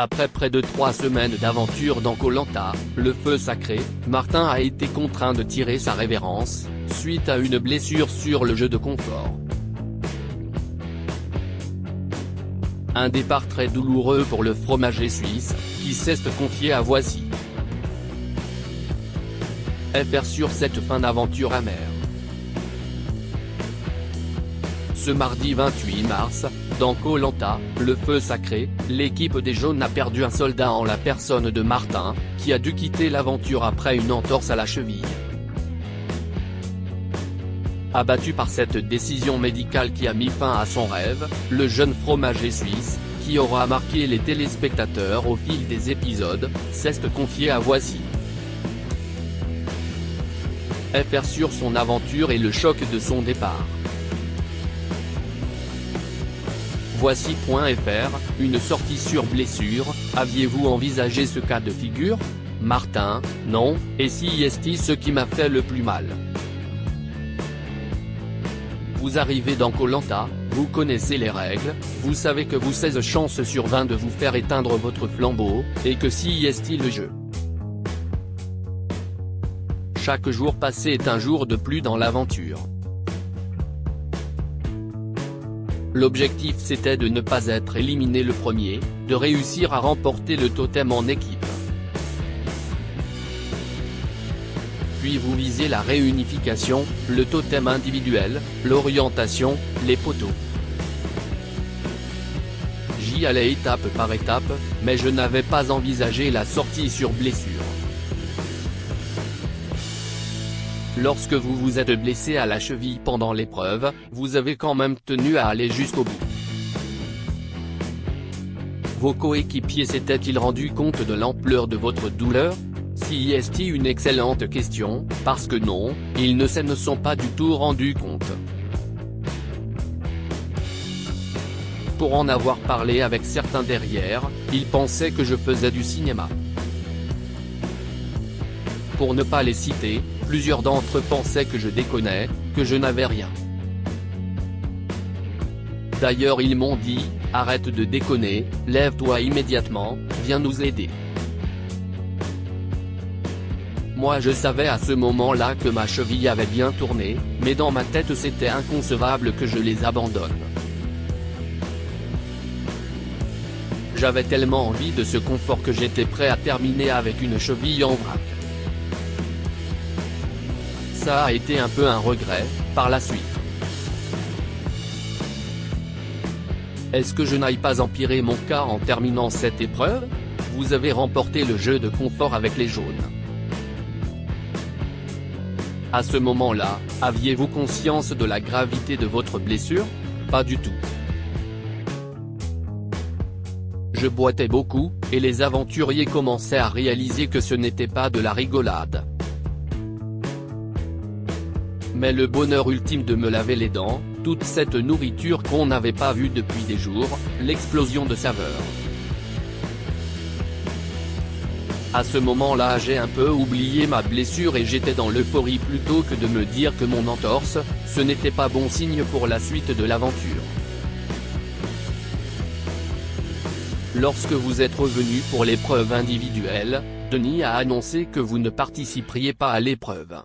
Après près de 3 semaines d'aventure dans Koh Lanta, le feu sacré, Martin a été contraint de tirer sa révérence, suite à une blessure sur le jeu de confort. Un départ très douloureux pour le fromager suisse, qui s'est confié à Voici. FR sur cette fin d'aventure amère. Ce mardi 28 mars, dans Koh Lanta, le feu sacré, l'équipe des jaunes a perdu un soldat en la personne de Martin, qui a dû quitter l'aventure après une entorse à la cheville. Abattu par cette décision médicale qui a mis fin à son rêve, le jeune fromager suisse, qui aura marqué les téléspectateurs au fil des épisodes, s'est confié à Voici. FR sur son aventure et le choc de son départ. Voici.fr, une sortie sur blessure, aviez-vous envisagé ce cas de figure? Martin, non, et si est ce qui m'a fait le plus mal. Vous arrivez dans Koh Lanta, vous connaissez les règles, vous savez que vous 16 chances sur 20 de vous faire éteindre votre flambeau, et que si est le jeu. Chaque jour passé est un jour de plus dans l'aventure. L'objectif c'était de ne pas être éliminé le premier, de réussir à remporter le totem en équipe. Puis vous visez la réunification, le totem individuel, l'orientation, les poteaux. J'y allais étape par étape, mais je n'avais pas envisagé la sortie sur blessure. Lorsque vous vous êtes blessé à la cheville pendant l'épreuve, vous avez quand même tenu à aller jusqu'au bout. Vos coéquipiers s'étaient-ils rendus compte de l'ampleur de votre douleur? Si est une excellente question, parce que non, ils ne se sont pas du tout rendus compte. Pour en avoir parlé avec certains derrière, ils pensaient que je faisais du cinéma. Pour ne pas les citer, plusieurs d'entre eux pensaient que je déconnais, que je n'avais rien. D'ailleurs ils m'ont dit, arrête de déconner, lève-toi immédiatement, viens nous aider. Moi je savais à ce moment-là que ma cheville avait bien tourné, mais dans ma tête c'était inconcevable que je les abandonne. J'avais tellement envie de ce confort que j'étais prêt à terminer avec une cheville en vrac. Ça a été un peu un regret, par la suite. Est-ce que je n'aille pas empirer mon cas en terminant cette épreuve? Vous avez remporté le jeu de confort avec les jaunes. À ce moment-là, aviez-vous conscience de la gravité de votre blessure? Pas du tout. Je boitais beaucoup, et les aventuriers commençaient à réaliser que ce n'était pas de la rigolade. Mais le bonheur ultime de me laver les dents, toute cette nourriture qu'on n'avait pas vue depuis des jours, l'explosion de saveurs. À ce moment-là j'ai un peu oublié ma blessure et j'étais dans l'euphorie plutôt que de me dire que mon entorse, ce n'était pas bon signe pour la suite de l'aventure. Lorsque vous êtes revenu pour l'épreuve individuelle, Denis a annoncé que vous ne participeriez pas à l'épreuve.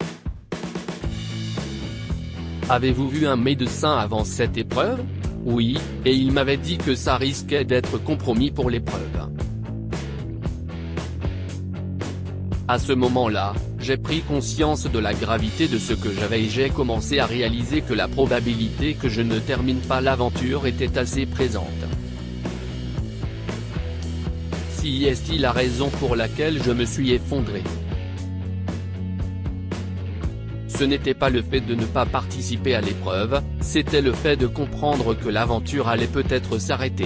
Avez-vous vu un médecin avant cette épreuve? Oui, et il m'avait dit que ça risquait d'être compromis pour l'épreuve. À ce moment-là, j'ai pris conscience de la gravité de ce que j'avais et j'ai commencé à réaliser que la probabilité que je ne termine pas l'aventure était assez présente. Si est-il la raison pour laquelle je me suis effondré? Ce n'était pas le fait de ne pas participer à l'épreuve, c'était le fait de comprendre que l'aventure allait peut-être s'arrêter.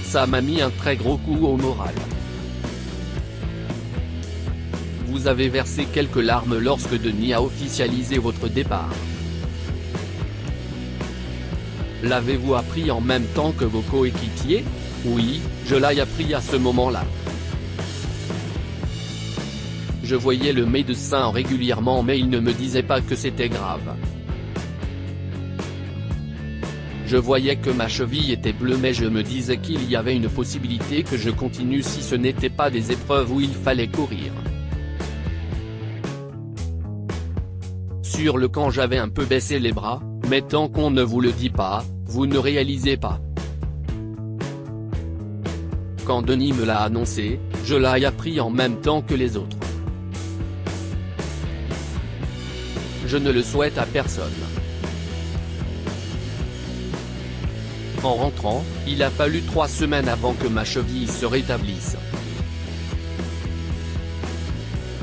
Ça m'a mis un très gros coup au moral. Vous avez versé quelques larmes lorsque Denis a officialisé votre départ. L'avez-vous appris en même temps que vos coéquipiers? Oui, je l'ai appris à ce moment-là. Je voyais le médecin régulièrement mais il ne me disait pas que c'était grave. Je voyais que ma cheville était bleue mais je me disais qu'il y avait une possibilité que je continue si ce n'était pas des épreuves où il fallait courir. Sur le camp j'avais un peu baissé les bras, mais tant qu'on ne vous le dit pas, vous ne réalisez pas. Quand Denis me l'a annoncé, je l'ai appris en même temps que les autres. Je ne le souhaite à personne. En rentrant, il a fallu 3 semaines avant que ma cheville se rétablisse.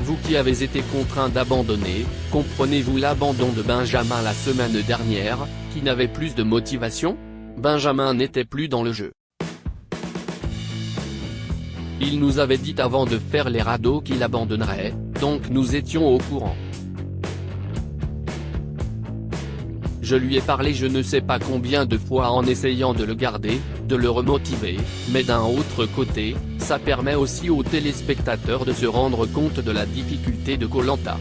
Vous qui avez été contraint d'abandonner, comprenez-vous l'abandon de Benjamin la semaine dernière, qui n'avait plus de motivation? Benjamin n'était plus dans le jeu. Il nous avait dit avant de faire les radeaux qu'il abandonnerait, donc nous étions au courant. Je lui ai parlé je ne sais pas combien de fois en essayant de le garder, de le remotiver, mais d'un autre côté, ça permet aussi aux téléspectateurs de se rendre compte de la difficulté de Koh-Lanta.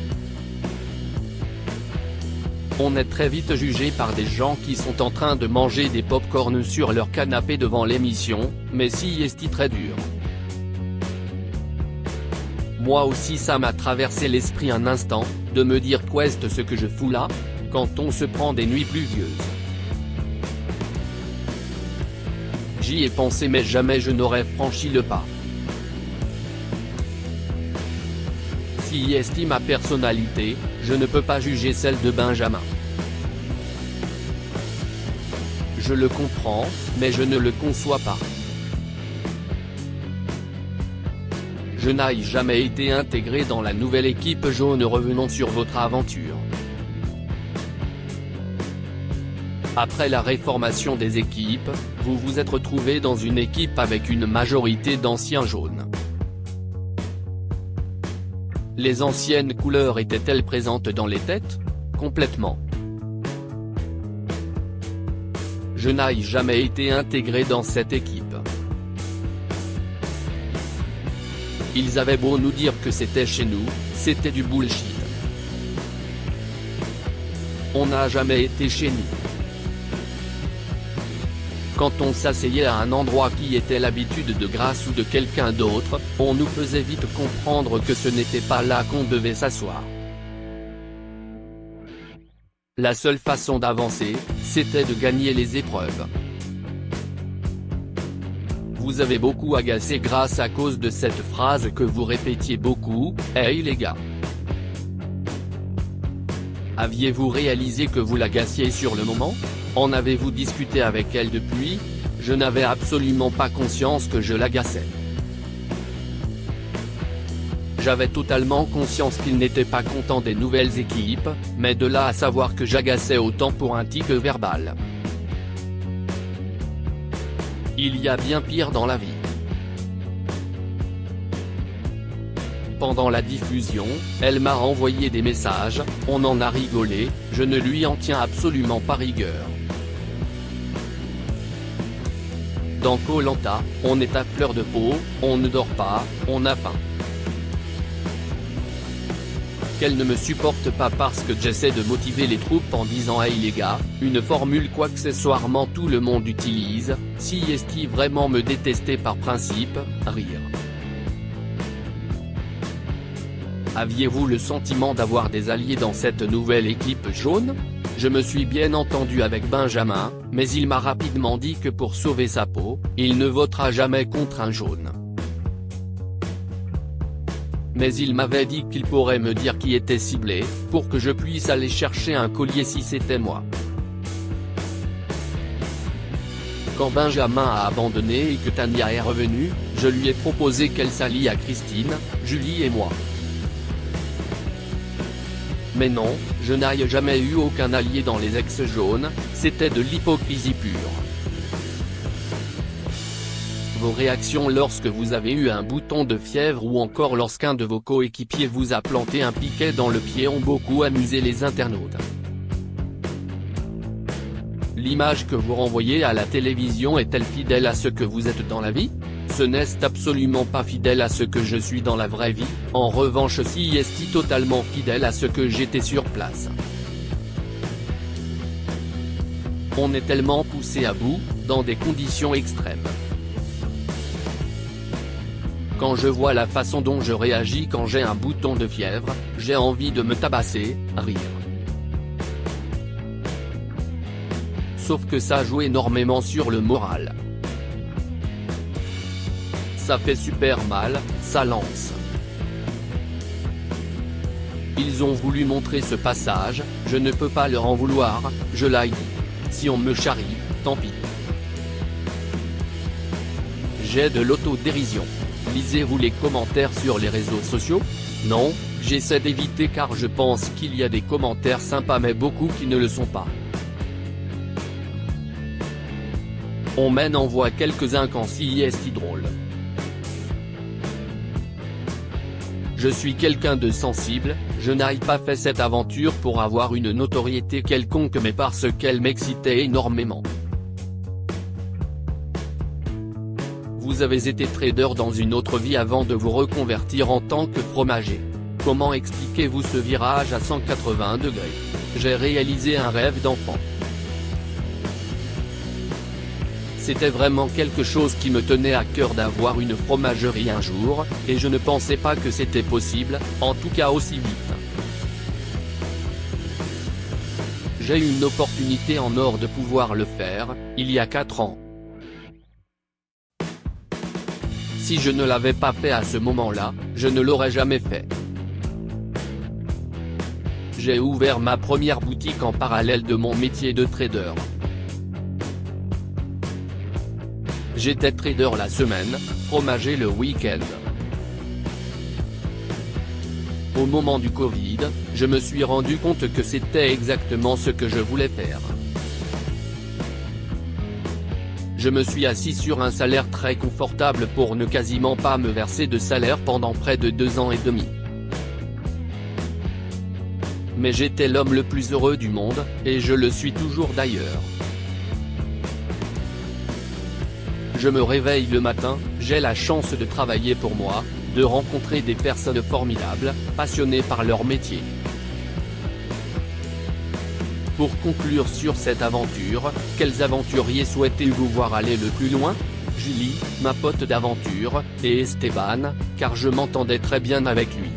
On est très vite jugé par des gens qui sont en train de manger des pop-corn sur leur canapé devant l'émission, mais si est très dur. Moi aussi ça m'a traversé l'esprit un instant, de me dire qu'est-ce ce que je fous là, quand on se prend des nuits pluvieuses. J'y ai pensé mais jamais je n'aurais franchi le pas. Si estime ma personnalité, je ne peux pas juger celle de Benjamin. Je le comprends, mais je ne le conçois pas. Je n'ai jamais été intégré dans la nouvelle équipe jaune. Revenons sur votre aventure. Après la réformation des équipes, vous vous êtes retrouvé dans une équipe avec une majorité d'anciens jaunes. Les anciennes couleurs étaient-elles présentes dans les têtes? Complètement. Je n'ai jamais été intégré dans cette équipe. Ils avaient beau nous dire que c'était chez nous, c'était du bullshit. On n'a jamais été chez nous. Quand on s'asseyait à un endroit qui était l'habitude de Grace ou de quelqu'un d'autre, on nous faisait vite comprendre que ce n'était pas là qu'on devait s'asseoir. La seule façon d'avancer, c'était de gagner les épreuves. Vous avez beaucoup agacé Grace à cause de cette phrase que vous répétiez beaucoup, « Hey les gars ». Aviez-vous réalisé que vous l'agaciez sur le moment? En avez-vous discuté avec elle depuis? Je n'avais absolument pas conscience que je l'agaçais. J'avais totalement conscience qu'il n'était pas content des nouvelles équipes, mais de là à savoir que j'agaçais autant pour un tic verbal. Il y a bien pire dans la vie. Pendant la diffusion, elle m'a envoyé des messages, on en a rigolé, je ne lui en tiens absolument pas rigueur. Dans Koh-Lanta, on est à fleur de peau, on ne dort pas, on a faim. Qu'elle ne me supporte pas parce que j'essaie de motiver les troupes en disant « Hey les gars », une formule qu'accessoirement tout le monde utilise, si est-il vraiment me détester par principe, rire. Aviez-vous le sentiment d'avoir des alliés dans cette nouvelle équipe jaune? Je me suis bien entendu avec Benjamin, mais il m'a rapidement dit que pour sauver sa peau, il ne votera jamais contre un jaune. Mais il m'avait dit qu'il pourrait me dire qui était ciblé, pour que je puisse aller chercher un collier si c'était moi. Quand Benjamin a abandonné et que Tania est revenue, je lui ai proposé qu'elle s'allie à Christine, Julie et moi. Mais non, je n'ai jamais eu aucun allié dans les ex-jaunes, c'était de l'hypocrisie pure. Vos réactions lorsque vous avez eu un bouton de fièvre ou encore lorsqu'un de vos coéquipiers vous a planté un piquet dans le pied ont beaucoup amusé les internautes. L'image que vous renvoyez à la télévision est-elle fidèle à ce que vous êtes dans la vie? Ce n'est absolument pas fidèle à ce que je suis dans la vraie vie, en revanche si est totalement fidèle à ce que j'étais sur place. On est tellement poussé à bout, dans des conditions extrêmes. Quand je vois la façon dont je réagis quand j'ai un bouton de fièvre, j'ai envie de me tabasser, rire. Sauf que ça joue énormément sur le moral. Ça fait super mal, ça lance. Ils ont voulu montrer ce passage, je ne peux pas leur en vouloir, je l'ai dit. Si on me charrie, tant pis. J'ai de l'autodérision. Lisez-vous les commentaires sur les réseaux sociaux? Non, j'essaie d'éviter car je pense qu'il y a des commentaires sympas mais beaucoup qui ne le sont pas. On m'en envoie quelques-uns quand si est si drôle. Je suis quelqu'un de sensible, je n'ai pas fait cette aventure pour avoir une notoriété quelconque mais parce qu'elle m'excitait énormément. Vous avez été trader dans une autre vie avant de vous reconvertir en tant que fromager. Comment expliquez-vous ce virage à 180 degrés? J'ai réalisé un rêve d'enfant. C'était vraiment quelque chose qui me tenait à cœur d'avoir une fromagerie un jour, et je ne pensais pas que c'était possible, en tout cas aussi vite. J'ai eu une opportunité en or de pouvoir le faire, il y a 4 ans. Si je ne l'avais pas fait à ce moment-là, je ne l'aurais jamais fait. J'ai ouvert ma première boutique en parallèle de mon métier de trader. J'étais trader la semaine, fromager le week-end. Au moment du Covid, je me suis rendu compte que c'était exactement ce que je voulais faire. Je me suis assis sur un salaire très confortable pour ne quasiment pas me verser de salaire pendant près de 2 ans et demi. Mais j'étais l'homme le plus heureux du monde, et je le suis toujours d'ailleurs. Je me réveille le matin, j'ai la chance de travailler pour moi, de rencontrer des personnes formidables, passionnées par leur métier. Pour conclure sur cette aventure, quels aventuriers souhaitez-vous voir aller le plus loin? Julie, ma pote d'aventure, et Esteban, car je m'entendais très bien avec lui.